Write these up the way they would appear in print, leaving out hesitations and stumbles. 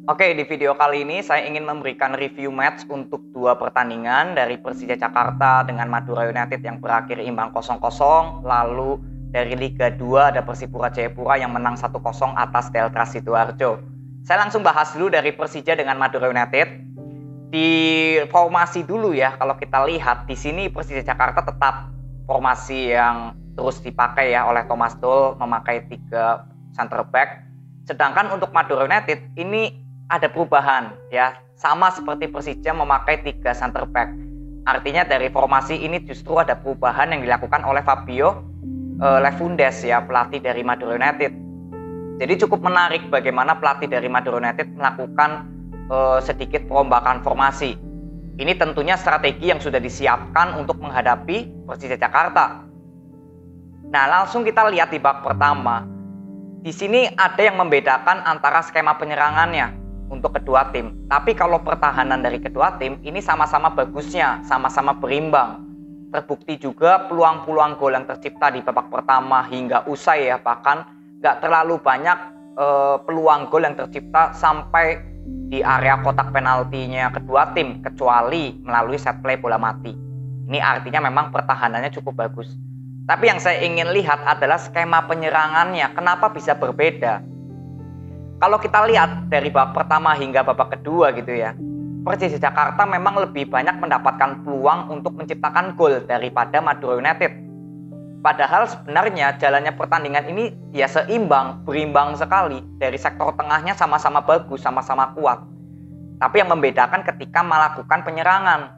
Oke, di video kali ini saya ingin memberikan review match untuk dua pertandingan dari Persija Jakarta dengan Madura United yang berakhir imbang 0-0, lalu dari Liga 2 ada Persipura Jayapura yang menang 1-0 atas Delta Sidoarjo. Saya langsung bahas dulu dari Persija dengan Madura United. Di formasi dulu ya, kalau kita lihat di sini Persija Jakarta tetap formasi yang terus dipakai ya oleh Thomas Doll, memakai 3 center back. Sedangkan untuk Madura United ini ada perubahan ya, sama seperti Persija memakai 3 center back. Artinya dari formasi ini justru ada perubahan yang dilakukan oleh Fabio Lefundes ya, pelatih dari Madura United. Jadi cukup menarik bagaimana pelatih dari Madura United melakukan sedikit perombakan formasi. Ini tentunya strategi yang sudah disiapkan untuk menghadapi Persija Jakarta. Nah, langsung kita lihat di babak pertama. Di sini ada yang membedakan antara skema penyerangannya untuk kedua tim. Tapi kalau pertahanan dari kedua tim ini sama-sama bagusnya, sama-sama berimbang. Terbukti juga peluang-peluang gol yang tercipta di babak pertama hingga usai ya, bahkan gak terlalu banyak peluang gol yang tercipta sampai di area kotak penaltinya kedua tim, kecuali melalui set play bola mati. Ini artinya memang pertahanannya cukup bagus. Tapi yang saya ingin lihat adalah skema penyerangannya, kenapa bisa berbeda. Kalau kita lihat dari babak pertama hingga babak kedua gitu ya, Persija Jakarta memang lebih banyak mendapatkan peluang untuk menciptakan gol daripada Madura United. Padahal sebenarnya jalannya pertandingan ini ya seimbang, berimbang sekali. Dari sektor tengahnya sama-sama bagus, sama-sama kuat. Tapi yang membedakan ketika melakukan penyerangan.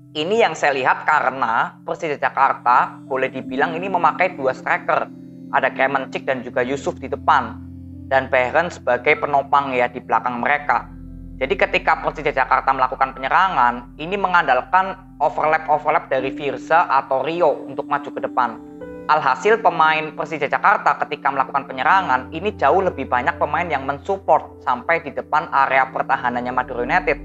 Ini yang saya lihat karena Persija Jakarta boleh dibilang ini memakai 2 striker. Ada Kremencik dan juga Yusuf di depan. Dan Beren sebagai penopang ya di belakang mereka. Jadi ketika Persija Jakarta melakukan penyerangan, ini mengandalkan overlap dari Firza atau Rio untuk maju ke depan. Alhasil pemain Persija Jakarta ketika melakukan penyerangan, ini jauh lebih banyak pemain yang mensupport sampai di depan area pertahanannya Madura United.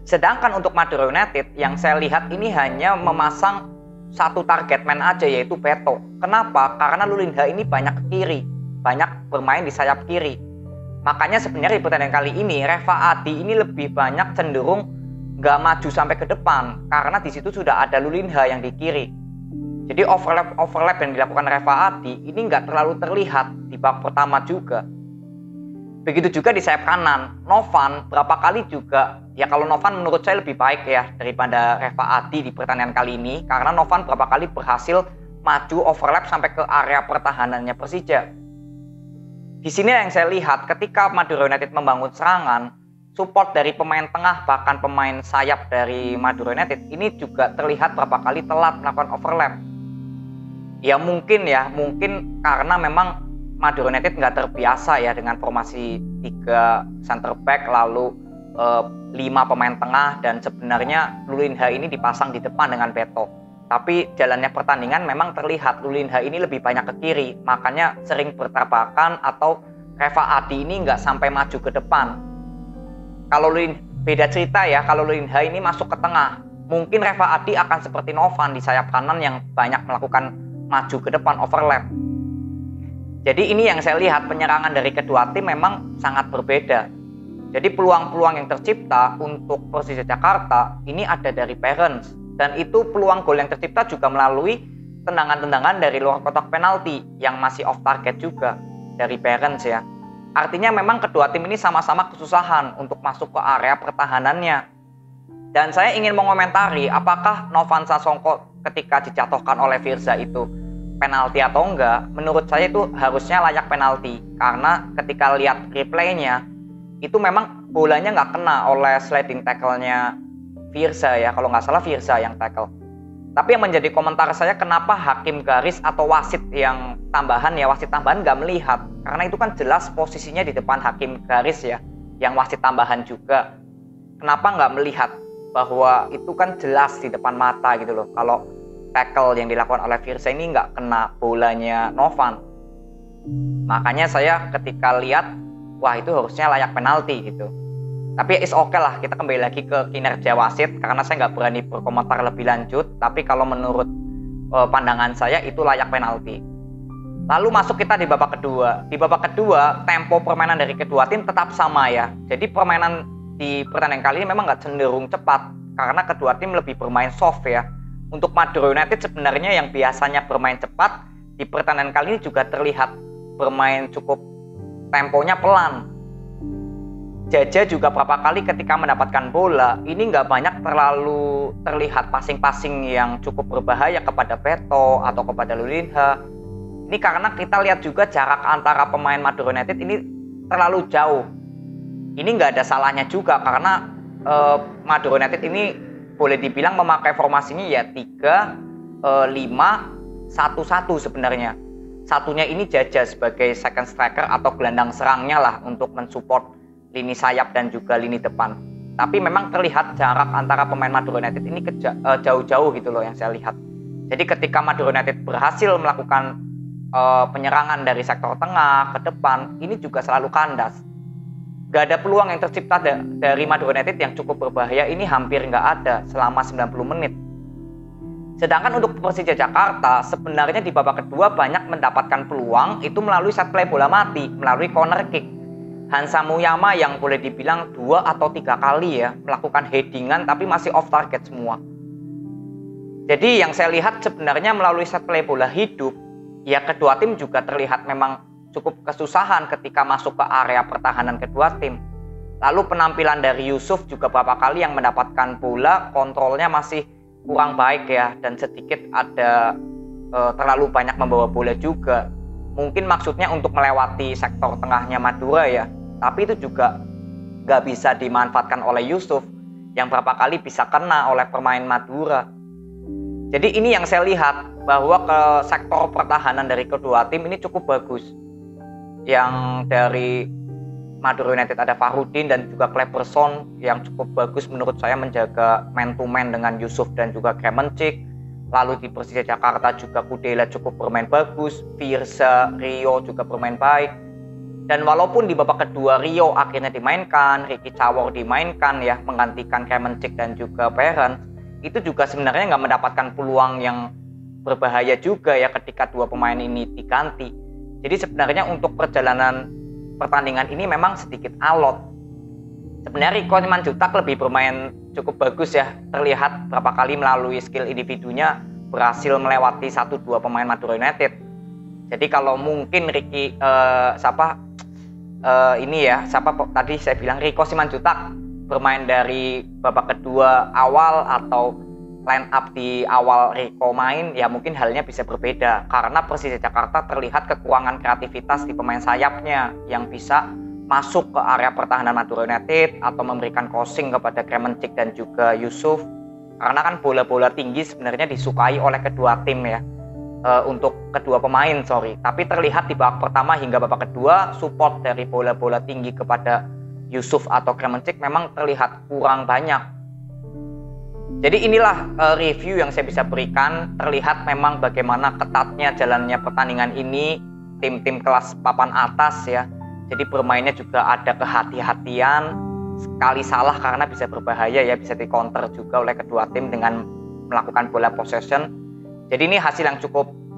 Sedangkan untuk Madura United yang saya lihat ini hanya memasang satu target man aja, yaitu Beto. Kenapa? Karena Lulinha ini banyak ke kiri, banyak bermain di sayap kiri. Makanya sebenarnya di pertandingan kali ini Reva Adi ini lebih banyak cenderung nggak maju sampai ke depan karena di situ sudah ada Lulinha yang di kiri. Jadi overlap yang dilakukan Reva Adi ini nggak terlalu terlihat di babak pertama juga. Begitu juga di sayap kanan, Novan berapa kali juga ya, kalau Novan menurut saya lebih baik ya daripada Reva Adi di pertandingan kali ini, karena Novan berapa kali berhasil maju overlap sampai ke area pertahanannya Persija. Di sini yang saya lihat ketika Madura United membangun serangan, support dari pemain tengah bahkan pemain sayap dari Madura United ini juga terlihat berapa kali telat melakukan overlap. Ya mungkin karena memang Madura United nggak terbiasa ya dengan formasi 3 center back lalu 5 pemain tengah, dan sebenarnya Lulinha ini dipasang di depan dengan Beto. Tapi jalannya pertandingan memang terlihat Lulinha ini lebih banyak ke kiri, makanya sering bertabrakan atau Reva Adi ini nggak sampai maju ke depan. Kalau beda cerita ya, kalau Lulinha ini masuk ke tengah, mungkin Reva Adi akan seperti Novan di sayap kanan yang banyak melakukan maju ke depan overlap. Jadi ini yang saya lihat penyerangan dari kedua tim memang sangat berbeda. Jadi peluang-peluang yang tercipta untuk Persija Jakarta ini ada dari Beren. Dan itu peluang gol yang tercipta juga melalui tendangan-tendangan dari luar kotak penalti yang masih off target juga dari Beren ya. Artinya memang kedua tim ini sama-sama kesusahan untuk masuk ke area pertahanannya. Dan saya ingin mengomentari apakah Novan Sasongko ketika dijatuhkan oleh Firza itu penalti atau enggak. Menurut saya itu harusnya layak penalti, karena ketika lihat replaynya itu memang bolanya nggak kena oleh sliding tackle-nya Firza ya, kalau nggak salah Firza yang tackle. Tapi yang menjadi komentar saya, kenapa hakim garis atau wasit yang tambahan ya, wasit tambahan nggak melihat, karena itu kan jelas posisinya di depan hakim garis ya, yang wasit tambahan juga. Kenapa nggak melihat bahwa itu kan jelas di depan mata gitu loh, kalau tackle yang dilakukan oleh Firza ini nggak kena bolanya Novan. Makanya saya ketika lihat, wah itu harusnya layak penalti gitu. Tapi is oke lah, kita kembali lagi ke kinerja wasit karena saya nggak berani berkomentar lebih lanjut. Tapi kalau menurut pandangan saya itu layak penalti. Lalu masuk kita di babak kedua. Di babak kedua, tempo permainan dari kedua tim tetap sama ya. Jadi permainan di pertandingan kali ini memang nggak cenderung cepat karena kedua tim lebih bermain soft ya. Untuk Madura United sebenarnya yang biasanya bermain cepat, di pertandingan kali ini juga terlihat bermain cukup temponya pelan. Jaja juga beberapa kali ketika mendapatkan bola, ini nggak banyak terlalu terlihat passing-passing yang cukup berbahaya kepada Beto atau kepada Lulinha. Ini karena kita lihat juga jarak antara pemain Madura United ini terlalu jauh. Ini nggak ada salahnya juga karena Madura United ini boleh dibilang memakai formasinya ya 3-5-1-1 sebenarnya. Satunya ini Jaja sebagai second striker atau gelandang serangnya lah untuk mensupport lini sayap dan juga lini depan. Tapi memang terlihat jarak antara pemain Madura United ini jauh-jauh gitu loh yang saya lihat. Jadi ketika Madura United berhasil melakukan penyerangan dari sektor tengah ke depan, ini juga selalu kandas. Gak ada peluang yang tercipta dari Madura United yang cukup berbahaya, ini hampir nggak ada selama 90 menit. Sedangkan untuk Persija Jakarta, sebenarnya di babak kedua banyak mendapatkan peluang itu melalui set play bola mati, melalui corner kick. Hansa Muyama yang boleh dibilang 2 atau 3 kali ya melakukan headingan tapi masih off target semua. Jadi yang saya lihat sebenarnya melalui set play bola hidup, ya kedua tim juga terlihat memang cukup kesusahan ketika masuk ke area pertahanan kedua tim. Lalu penampilan dari Yusuf juga beberapa kali yang mendapatkan bola, kontrolnya masih kurang baik ya, dan sedikit ada terlalu banyak membawa bola juga. Mungkin maksudnya untuk melewati sektor tengahnya Madura ya, tapi itu juga nggak bisa dimanfaatkan oleh Yusuf yang beberapa kali bisa kena oleh pemain Madura. Jadi ini yang saya lihat bahwa ke sektor pertahanan dari kedua tim ini cukup bagus. Yang dari Madura United ada Farudin dan juga Kleberson yang cukup bagus menurut saya menjaga man to man dengan Yusuf dan juga Kremencik. Lalu di Persija Jakarta juga Kudela cukup bermain bagus, Firza, Rio juga bermain baik. Dan walaupun di babak kedua Rio akhirnya dimainkan, Ricky Cawor dimainkan ya menggantikan Kremencik dan juga Perens, itu juga sebenarnya nggak mendapatkan peluang yang berbahaya juga ya ketika dua pemain ini diganti. Jadi sebenarnya untuk perjalanan pertandingan ini memang sedikit alot. Sebenarnya Rico Simanjuntak lebih bermain cukup bagus ya, terlihat berapa kali melalui skill individunya berhasil melewati 1-2 pemain Madura United. Jadi kalau mungkin Ricky tadi saya bilang Rico Simanjuntak bermain dari babak kedua awal atau line up di awal Rico main, ya mungkin halnya bisa berbeda karena Persija Jakarta terlihat kekurangan kreativitas di pemain sayapnya yang bisa masuk ke area pertahanan Madura United atau memberikan crossing kepada Kremencik dan juga Yusuf, karena kan bola-bola tinggi sebenarnya disukai oleh kedua tim ya, untuk kedua pemain tapi terlihat di babak pertama hingga babak kedua support dari bola-bola tinggi kepada Yusuf atau Kremencik memang terlihat kurang banyak. Jadi inilah review yang saya bisa berikan. Terlihat memang bagaimana ketatnya jalannya pertandingan ini, tim-tim kelas papan atas ya. Jadi bermainnya juga ada kehati-hatian, sekali salah karena bisa berbahaya ya, bisa di counter juga oleh kedua tim dengan melakukan bola possession. Jadi ini hasil yang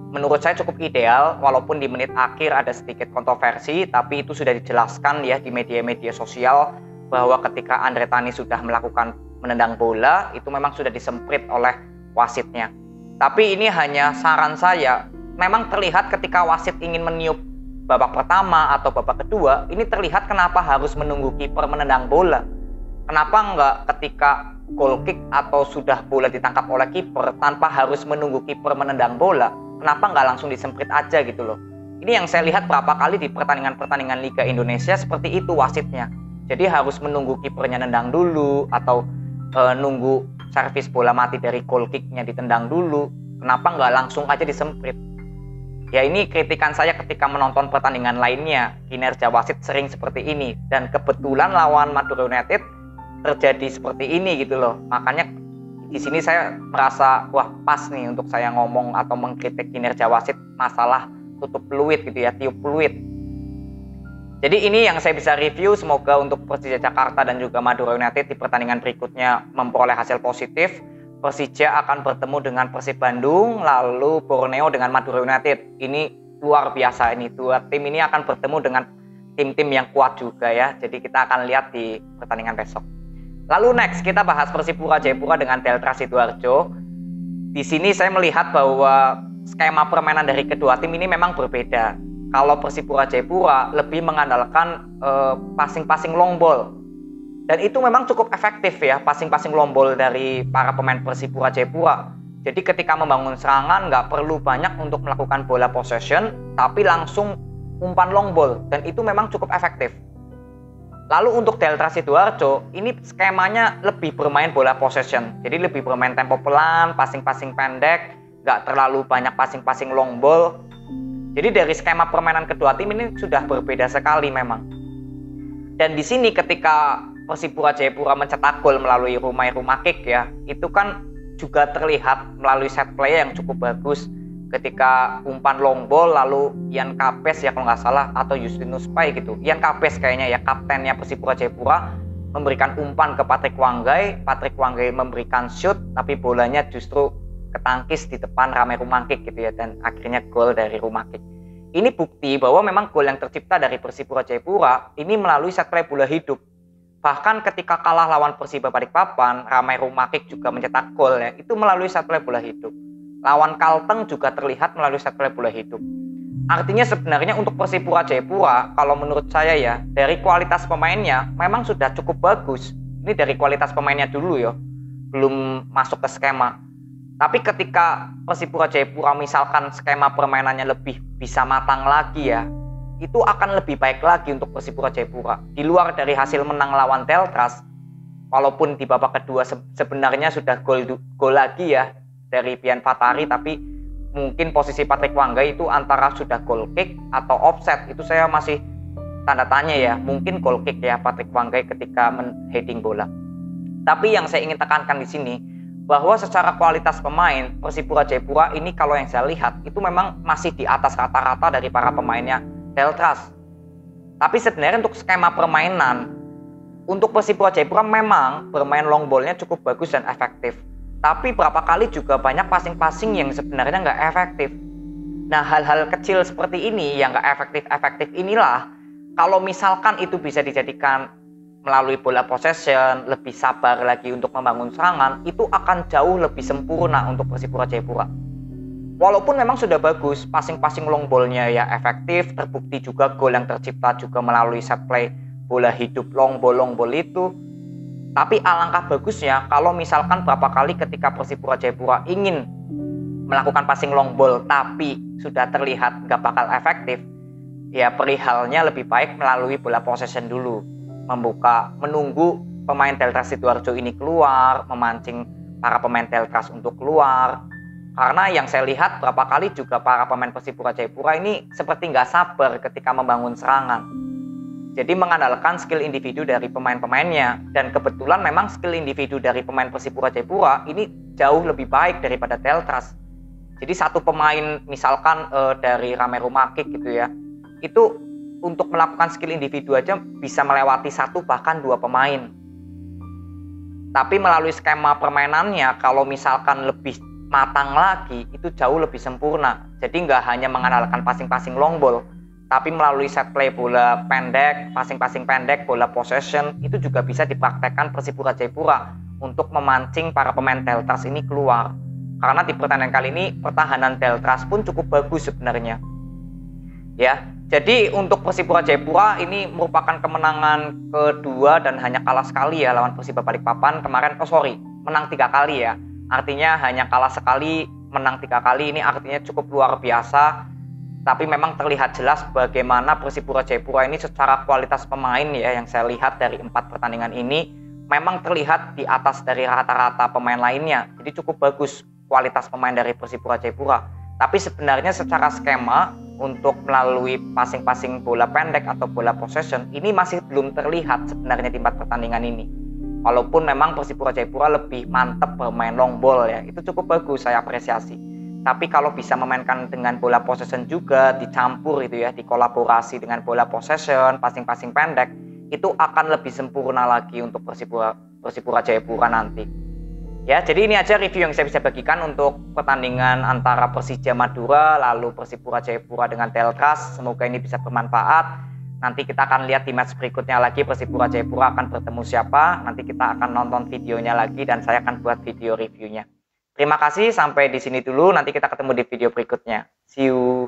menurut saya cukup ideal, walaupun di menit akhir ada sedikit kontroversi, tapi itu sudah dijelaskan ya di media-media sosial bahwa ketika Andre Tani sudah melakukan menendang bola, itu memang sudah disemprit oleh wasitnya. Tapi ini hanya saran saya, memang terlihat ketika wasit ingin meniup babak pertama atau babak kedua, ini terlihat kenapa harus menunggu kiper menendang bola. Kenapa enggak ketika goal kick atau sudah bola ditangkap oleh kiper tanpa harus menunggu kiper menendang bola, kenapa enggak langsung disemprit aja gitu loh. Ini yang saya lihat berapa kali di pertandingan-pertandingan Liga Indonesia seperti itu wasitnya. Jadi harus menunggu kipernya nendang dulu atau nunggu servis bola mati dari goal kicknya ditendang dulu. Kenapa nggak langsung aja disemprit? Ya ini kritikan saya ketika menonton pertandingan lainnya. Kinerja wasit sering seperti ini. Dan kebetulan lawan Madura United terjadi seperti ini gitu loh. Makanya di sini saya merasa wah pas nih untuk saya ngomong atau mengkritik kinerja wasit masalah tutup peluit gitu ya, tiup peluit. Jadi ini yang saya bisa review, semoga untuk Persija Jakarta dan juga Madura United di pertandingan berikutnya memperoleh hasil positif. Persija akan bertemu dengan Persib Bandung, lalu Borneo dengan Madura United. Ini luar biasa ini. Dua tim ini akan bertemu dengan tim-tim yang kuat juga ya. Jadi kita akan lihat di pertandingan besok. Lalu next kita bahas Persipura Jayapura dengan Delta Sidoarjo. Di sini saya melihat bahwa skema permainan dari kedua tim ini memang berbeda. Kalau Persipura Jayapura lebih mengandalkan passing-passing long ball. Dan itu memang cukup efektif ya, passing-passing long ball dari para pemain Persipura Jayapura. Jadi ketika membangun serangan nggak perlu banyak untuk melakukan bola possession, tapi langsung umpan long ball, dan itu memang cukup efektif. Lalu untuk Delta Sidoarjo, ini skemanya lebih bermain bola possession, jadi lebih bermain tempo pelan, passing-passing pendek, nggak terlalu banyak passing-passing long ball. Jadi dari skema permainan kedua tim ini sudah berbeda sekali memang. Dan di sini ketika Persipura Jayapura mencetak gol melalui Rumai Rumakik ya, itu kan juga terlihat melalui set play yang cukup bagus ketika umpan long ball, lalu Ian Kapes ya kalau nggak salah, atau Justinus Pai gitu. Ian Kapes kayaknya ya, kaptennya Persipura Jayapura, memberikan umpan ke Patrick Wanggai. Patrick Wanggai memberikan shoot, tapi bolanya justru ketangkis di depan Ramai Rumakik gitu ya, dan akhirnya gol dari Rumakik. Ini bukti bahwa memang gol yang tercipta dari Persipura Jayapura ini melalui set play bola hidup. Bahkan ketika kalah lawan Persiba Balikpapan, Ramai Rumakik juga mencetak gol ya, itu melalui set play bola hidup. Lawan Kalteng juga terlihat melalui set play bola hidup. Artinya sebenarnya untuk Persipura Jayapura, kalau menurut saya ya, dari kualitas pemainnya memang sudah cukup bagus. Ini dari kualitas pemainnya dulu ya, belum masuk ke skema. Tapi ketika Persipura Jayapura misalkan skema permainannya lebih bisa matang lagi ya, itu akan lebih baik lagi untuk Persipura Jayapura. Di luar dari hasil menang lawan Deltras, walaupun di babak kedua sebenarnya sudah gol lagi ya dari Pian Fatari, tapi mungkin posisi Patrick Wanggai itu antara sudah goal kick atau offset, itu saya masih tanda tanya ya. Mungkin goal kick ya Patrick Wanggai ketika heading bola. Tapi yang saya ingin tekankan di sini bahwa secara kualitas pemain Persipura Jayapura ini kalau yang saya lihat itu memang masih di atas rata-rata dari para pemainnya Deltras. Tapi sebenarnya untuk skema permainan untuk Persipura Jayapura memang bermain long ballnya cukup bagus dan efektif. Tapi berapa kali juga banyak passing-passing yang sebenarnya nggak efektif. Nah, hal-hal kecil seperti ini yang nggak efektif inilah kalau misalkan itu bisa dijadikan melalui bola possession, lebih sabar lagi untuk membangun serangan, itu akan jauh lebih sempurna untuk Persipura Jayapura. Walaupun memang sudah bagus, passing-passing long ball-nya ya efektif, terbukti juga gol yang tercipta juga melalui set play bola hidup long ball itu. Tapi alangkah bagusnya kalau misalkan berapa kali ketika Persipura Jayapura ingin melakukan passing long ball tapi sudah terlihat nggak bakal efektif, ya perihalnya lebih baik melalui bola possession dulu. Menunggu pemain Delta Sidoarjo ini keluar, memancing para pemain Deltras untuk keluar. Karena yang saya lihat berapa kali juga para pemain Persipura Jayapura ini seperti nggak sabar ketika membangun serangan. Jadi mengandalkan skill individu dari pemain-pemainnya. Dan kebetulan memang skill individu dari pemain Persipura Jayapura ini jauh lebih baik daripada Deltras. Jadi satu pemain misalkan dari Ramai Rumakik gitu ya, itu untuk melakukan skill individu aja bisa melewati satu bahkan dua pemain. Tapi melalui skema permainannya kalau misalkan lebih matang lagi itu jauh lebih sempurna. Jadi nggak hanya mengandalkan passing-passing long ball, tapi melalui set play bola pendek, passing-passing pendek, bola possession, itu juga bisa dipraktekkan Persipura Jayapura untuk memancing para pemain Deltras ini keluar. Karena di pertandingan kali ini pertahanan Deltras pun cukup bagus sebenarnya. Ya, jadi untuk Persipura Jayapura ini merupakan kemenangan kedua dan hanya kalah sekali ya lawan Persiba Balikpapan kemarin. Menang 3 kali ya. Artinya hanya kalah sekali, menang 3 kali, ini artinya cukup luar biasa. Tapi memang terlihat jelas bagaimana Persipura Jayapura ini secara kualitas pemain ya, yang saya lihat dari 4 pertandingan ini memang terlihat di atas dari rata-rata pemain lainnya. Jadi cukup bagus kualitas pemain dari Persipura Jayapura. Tapi sebenarnya secara skema untuk melalui passing-passing bola pendek atau bola possession ini masih belum terlihat sebenarnya di 4 pertandingan ini. Walaupun memang Persipura Jayapura lebih mantap bermain long ball ya, itu cukup bagus, saya apresiasi. Tapi kalau bisa memainkan dengan bola possession juga, dicampur itu ya, dikolaborasi dengan bola possession, passing-passing pendek, itu akan lebih sempurna lagi untuk Persipura Jayapura nanti. Ya, jadi ini aja review yang saya bisa bagikan untuk pertandingan antara Persija Madura lalu Persipura Jayapura dengan Telkas. Semoga ini bisa bermanfaat. Nanti kita akan lihat di match berikutnya lagi Persipura Jayapura akan bertemu siapa. Nanti kita akan nonton videonya lagi dan saya akan buat video reviewnya. Terima kasih, sampai di sini dulu. Nanti kita ketemu di video berikutnya. See you.